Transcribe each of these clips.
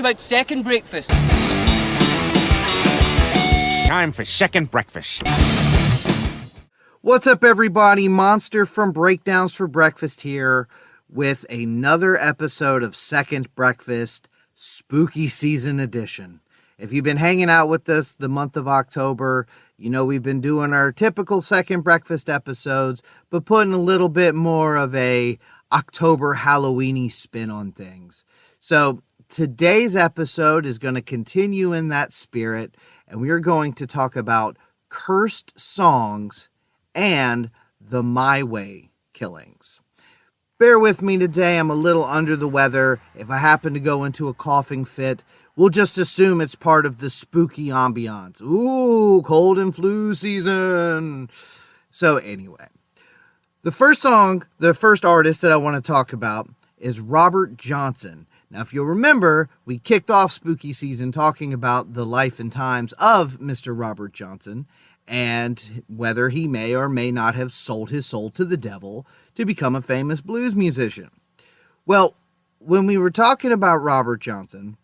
about second breakfast. Time for second breakfast. What's up, everybody? Monster from Breakdowns for Breakfast here with another episode of Second Breakfast, Spooky Season Edition. If you've been hanging out with us the month of October, you know we've been doing our typical Second Breakfast episodes, but putting a little bit more of a October Halloween-y spin on things. So today's episode is going to continue in that spirit, and we are going to talk about cursed songs and the My Way killings. Bear with me today, I'm a little under the weather. If I happen to go into a coughing fit, we'll just assume it's part of the spooky ambiance. Ooh, cold and flu season. So anyway, the first artist that I want to talk about is Robert Johnson. Now, if you'll remember, we kicked off spooky season talking about the life and times of Mr. Robert Johnson and whether he may or may not have sold his soul to the devil to become a famous blues musician. Well, when we were talking about Robert Johnson,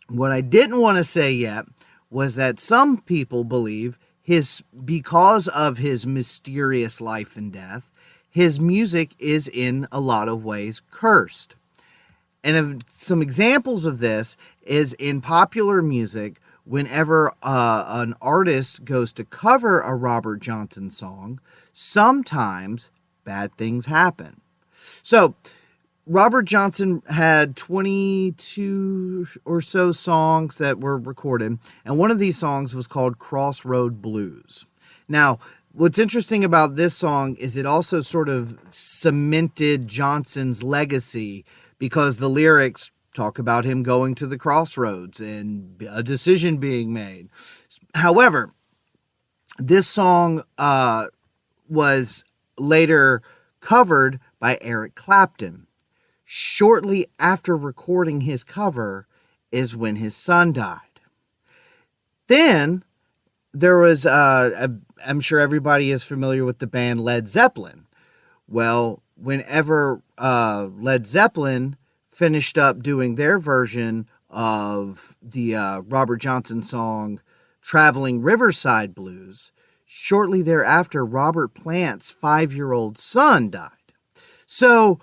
what I didn't want to say yet was that some people believe because of his mysterious life and death, his music is in a lot of ways cursed. And some examples of this is in popular music. Whenever an artist goes to cover a Robert Johnson song, sometimes bad things happen. So, Robert Johnson had 22 or so songs that were recorded, and one of these songs was called Crossroad Blues. Now, what's interesting about this song is it also sort of cemented Johnson's legacy because the lyrics talk about him going to the crossroads and a decision being made. However, this song was later covered by Eric Clapton. Shortly after recording his cover is when his son died. Then there was, I'm sure everybody is familiar with the band Led Zeppelin. Well, whenever Led Zeppelin finished up doing their version of the Robert Johnson song Traveling Riverside Blues, shortly thereafter, Robert Plant's 5-year-old son died. So,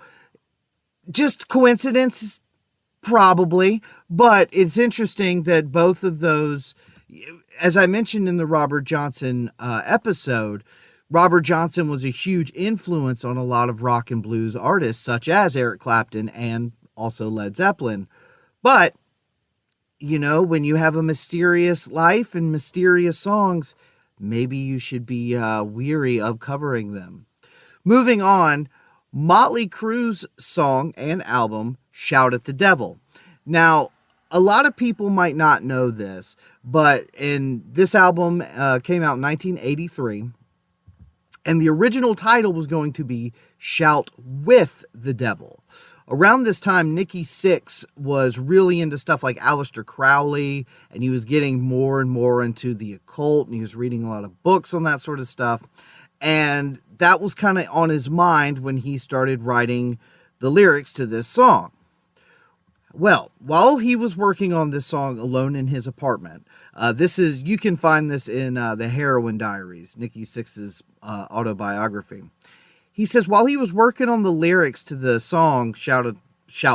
just coincidence? Probably, but it's interesting that both of those, as I mentioned in the Robert Johnson episode, Robert Johnson was a huge influence on a lot of rock and blues artists, such as Eric Clapton and also Led Zeppelin. But, you know, when you have a mysterious life and mysterious songs, maybe you should be weary of covering them. Moving on, Motley Crue's song and album, Shout at the Devil. Now, a lot of people might not know this, but this album came out in 1983, and the original title was going to be Shout with the Devil. Around this time, Nikki Sixx was really into stuff like Aleister Crowley, and he was getting more and more into the occult, and he was reading a lot of books on that sort of stuff. And that was kind of on his mind when he started writing the lyrics to this song. Well, while he was working on this song alone in his apartment, you can find this in the Heroin Diaries, Nikki Sixx's autobiography. He says, while he was working on the lyrics to the song Shout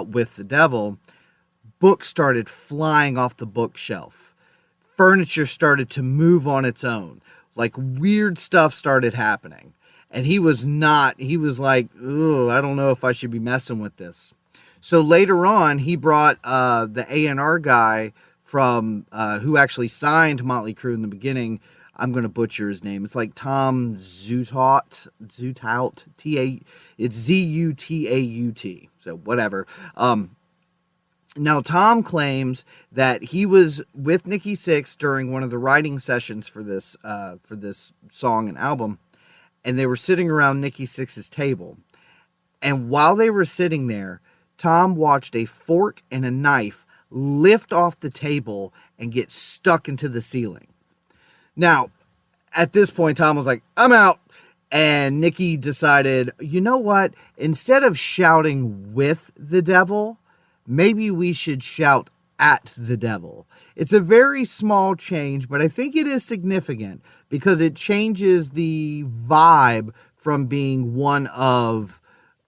with the Devil, books started flying off the bookshelf. Furniture started to move on its own. Like weird stuff started happening. And he was like, ooh, I don't know if I should be messing with this. So later on, he brought the A&R guy from who actually signed Motley Crue in the beginning. I'm going to butcher his name. It's like Tom Zutaut. It's Zutaut. So whatever. Now, Tom claims that he was with Nikki Sixx during one of the writing sessions for this song and album, and they were sitting around Nikki Sixx's table. And while they were sitting there, Tom watched a fork and a knife lift off the table and get stuck into the ceiling. Now, at this point, Tom was like, I'm out. And Nikki decided, you know what? Instead of shouting with the devil, maybe we should shout at the devil. It's a very small change, but I think it is significant because it changes the vibe from being one of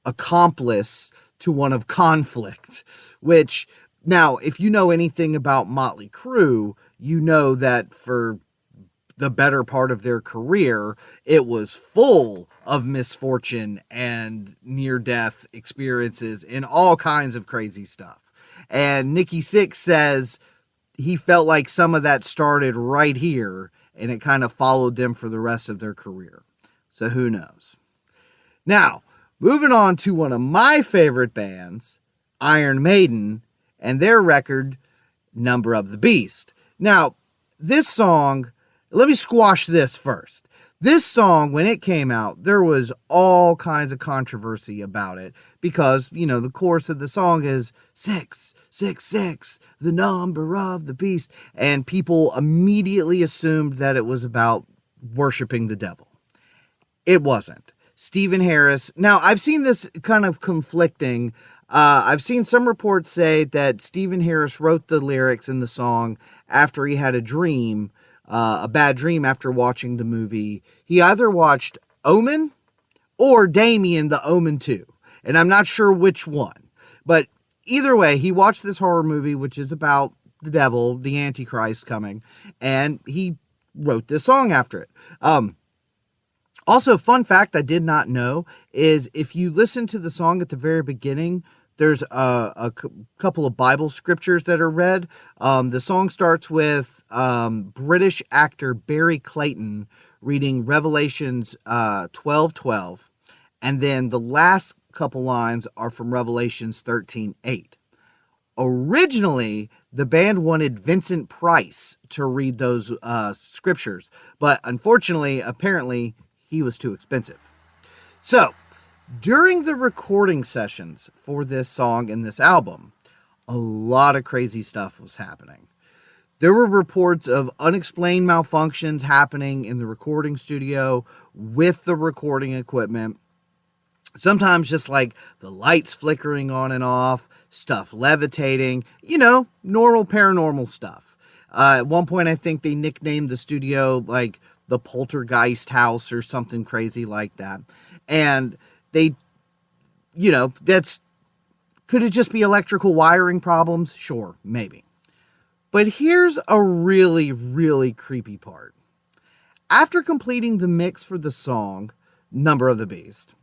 accomplice to one of conflict, which now, if you know anything about Motley Crue, you know that for the better part of their career, it was full of misfortune and near-death experiences and all kinds of crazy stuff. And Nikki Sixx says he felt like some of that started right here, and it kind of followed them for the rest of their career. So who knows? Now, moving on to one of my favorite bands, Iron Maiden, and their record, Number of the Beast. Now, this song, let me squash this first. This song, when it came out, there was all kinds of controversy about it because, the chorus of the song is 666, the number of the beast. And people immediately assumed that it was about worshiping the devil. It wasn't. Stephen Harris. Now, I've seen this kind of conflicting. I've seen some reports say that Stephen Harris wrote the lyrics in the song after he had a dream, a bad dream after watching the movie. He either watched Omen or Damien the Omen 2, and I'm not sure which one. But either way, he watched this horror movie, which is about the devil, the Antichrist coming, and he wrote this song after it. Also, fun fact I did not know is if you listen to the song at the very beginning, there's a couple of Bible scriptures that are read. The song starts with British actor Barry Clayton reading Revelations 12:12, and then the last couple lines are from Revelations 13:8. Originally, the band wanted Vincent Price to read those scriptures, but unfortunately, apparently, he was too expensive. So, during the recording sessions for this song and this album, a lot of crazy stuff was happening. There were reports of unexplained malfunctions happening in the recording studio with the recording equipment. Sometimes just like the lights flickering on and off, stuff levitating, normal paranormal stuff. At one point, I think they nicknamed the studio like the Poltergeist House or something crazy like that. And they, could it just be electrical wiring problems? Sure, maybe. But here's a really, really creepy part. After completing the mix for the song, Number of the Beast,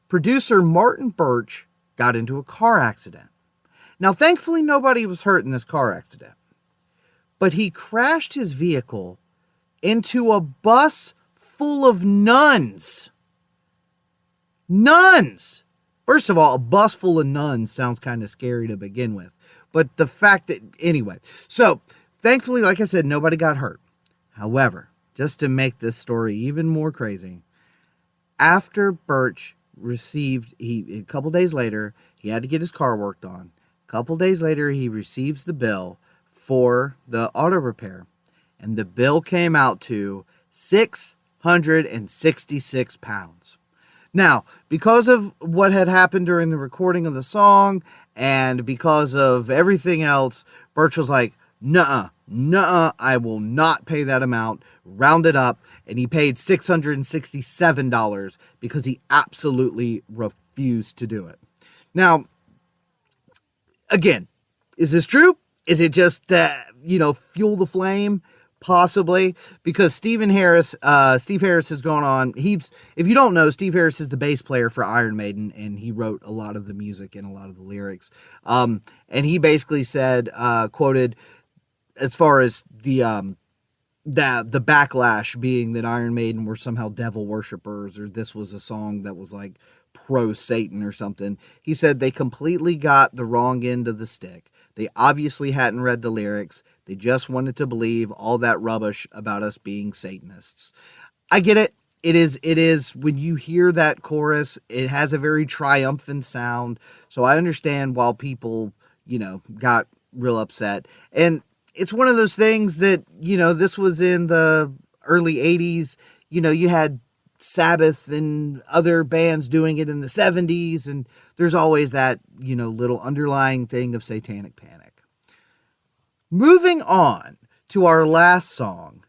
producer Martin Birch got into a car accident. Now, thankfully, nobody was hurt in this car accident. But he crashed his vehicle into a bus full of nuns. Nuns! First of all, a bus full of nuns sounds kind of scary to begin with. But the fact that, anyway. So, thankfully, like I said, nobody got hurt. However, just to make this story even more crazy, after Birch received, a couple days later, he had to get his car worked on. A couple days later, he receives the bill for the auto repair. And the bill came out to 666 pounds. Now, because of what had happened during the recording of the song and because of everything else, Birch was like, nuh-uh, I will not pay that amount. Round it up. And he paid $667 because he absolutely refused to do it. Now, again, is this true? Is it just, fuel the flame? Possibly, because Steve Harris has gone on. If you don't know, Steve Harris is the bass player for Iron Maiden, and he wrote a lot of the music and a lot of the lyrics. And he basically said, quoted, as far as the backlash being that Iron Maiden were somehow devil worshippers, or this was a song that was like pro-Satan or something. He said they completely got the wrong end of the stick. They obviously hadn't read the lyrics. They just wanted to believe all that rubbish about us being Satanists. I get it. It is when you hear that chorus, it has a very triumphant sound. So I understand why people, got real upset. And it's one of those things that, this was in the early 80s. You had Sabbath and other bands doing it in the 70s. And there's always that, little underlying thing of satanic panic. Moving on to our last song,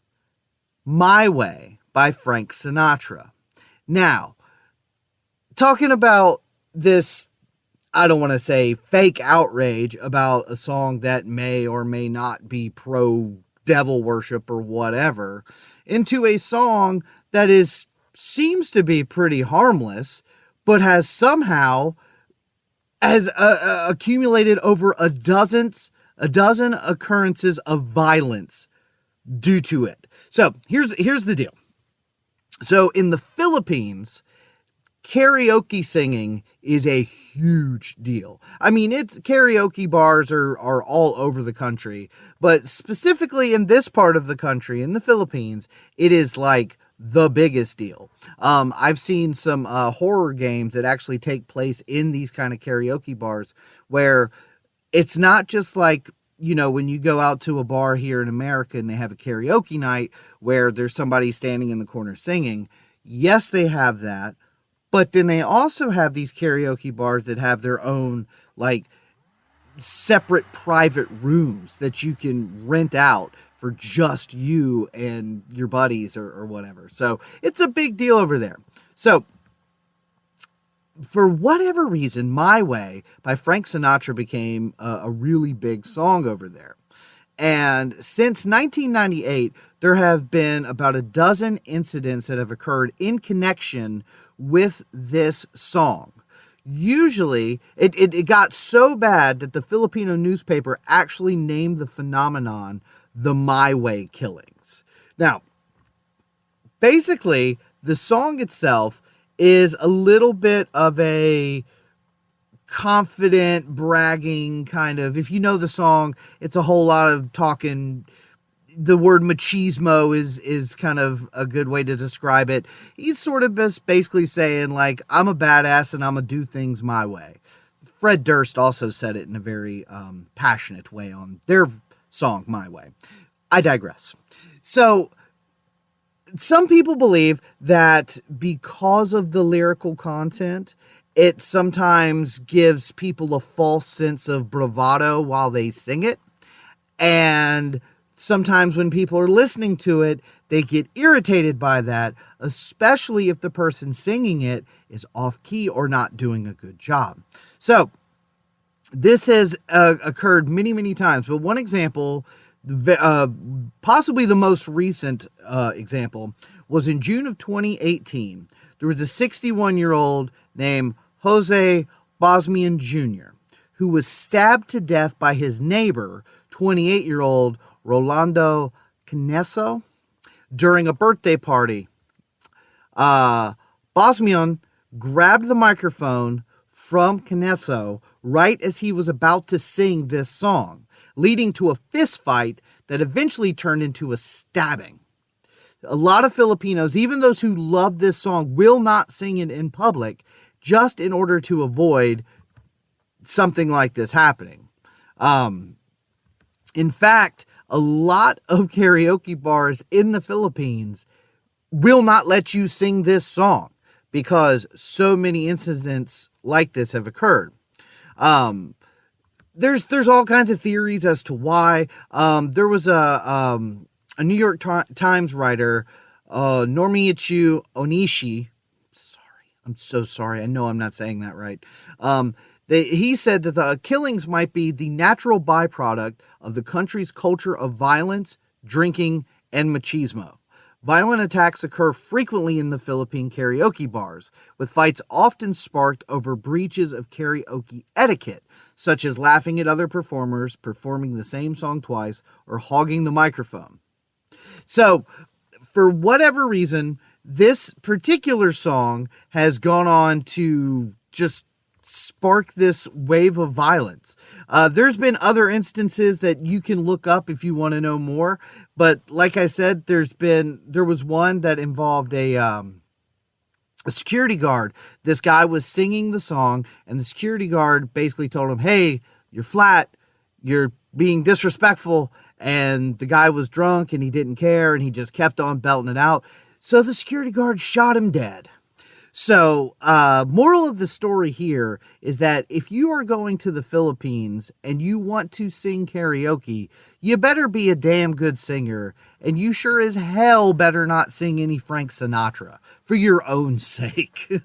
My Way by Frank Sinatra. Now, talking about this, I don't want to say fake outrage about a song that may or may not be pro devil worship or whatever, into a song that seems to be pretty harmless, but has somehow accumulated over a dozen occurrences of violence due to it. So here's the deal. So in the Philippines, karaoke singing is a huge deal. I mean, karaoke bars are all over the country, but specifically in this part of the country, in the Philippines, it is like the biggest deal. I've seen some horror games that actually take place in these kind of karaoke bars where it's not just like, when you go out to a bar here in America and they have a karaoke night where there's somebody standing in the corner singing. Yes, they have that. But then they also have these karaoke bars that have their own, like, separate private rooms that you can rent out for just you and your buddies or whatever. So it's a big deal over there. So for whatever reason, My Way by Frank Sinatra became a really big song over there. And since 1998, there have been about a dozen incidents that have occurred in connection with this song. Usually, it got so bad that the Filipino newspaper actually named the phenomenon the My Way killings. Now, basically, the song itself is a little bit of a confident, bragging kind of, if you know the song, it's a whole lot of talking. The word machismo is kind of a good way to describe it. He's sort of just basically saying, like, I'm a badass and I'm going to do things my way. Fred Durst also said it in a very passionate way on their song, My Way. I digress. So, some people believe that because of the lyrical content, it sometimes gives people a false sense of bravado while they sing it. And sometimes when people are listening to it, they get irritated by that, especially if the person singing it is off key or not doing a good job. So this has occurred many, many times. But one example, possibly the most recent example, was in June of 2018. There was a 61-year-old named Jose Bosmian Jr., who was stabbed to death by his neighbor, 28-year-old Rolando Caneso, during a birthday party. Bosmian grabbed the microphone from Caneso right as he was about to sing this song, leading to a fist fight that eventually turned into a stabbing. A lot of Filipinos, even those who love this song, will not sing it in public just in order to avoid something like this happening. In fact, a lot of karaoke bars in the Philippines will not let you sing this song because so many incidents like this have occurred. There's all kinds of theories as to why. There was a New York Times writer, Normiichi Onishi. I'm so sorry. I know I'm not saying that right. He said that the killings might be the natural byproduct of the country's culture of violence, drinking, and machismo. Violent attacks occur frequently in the Philippine karaoke bars, with fights often sparked over breaches of karaoke etiquette, such as laughing at other performers, performing the same song twice, or hogging the microphone. So, for whatever reason, this particular song has gone on to just spark this wave of violence. There's been other instances that you can look up if you want to know more. But like I said, there was one that involved a security guard. This guy was singing the song, and the security guard basically told him, "Hey, you're flat. You're being disrespectful." And the guy was drunk, and he didn't care, and he just kept on belting it out. So the security guard shot him dead. So, moral of the story here is that if you are going to the Philippines and you want to sing karaoke, you better be a damn good singer, and you sure as hell better not sing any Frank Sinatra for your own sake.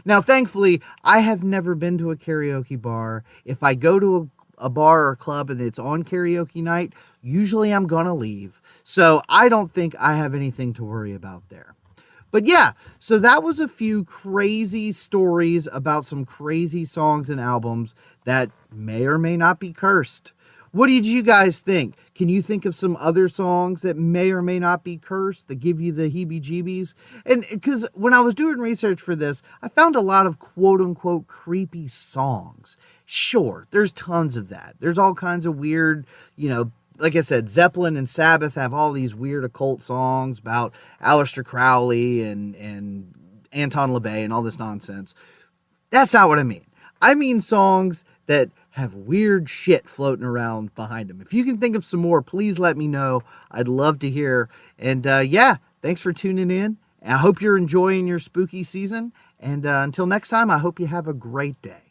Now, thankfully, I have never been to a karaoke bar. If I go to a bar or club and it's on karaoke night, usually I'm gonna leave. So I don't think I have anything to worry about there. But yeah, so that was a few crazy stories about some crazy songs and albums that may or may not be cursed. What did you guys think? Can you think of some other songs that may or may not be cursed, that give you the heebie-jeebies? And because when I was doing research for this, I found a lot of quote-unquote creepy songs. Sure, there's tons of that. There's all kinds of weird, like I said, Zeppelin and Sabbath have all these weird occult songs about Aleister Crowley and Anton LaVey and all this nonsense. That's not what I mean. I mean songs that have weird shit floating around behind them. If you can think of some more, please let me know. I'd love to hear. And yeah, thanks for tuning in. I hope you're enjoying your spooky season. And until next time, I hope you have a great day.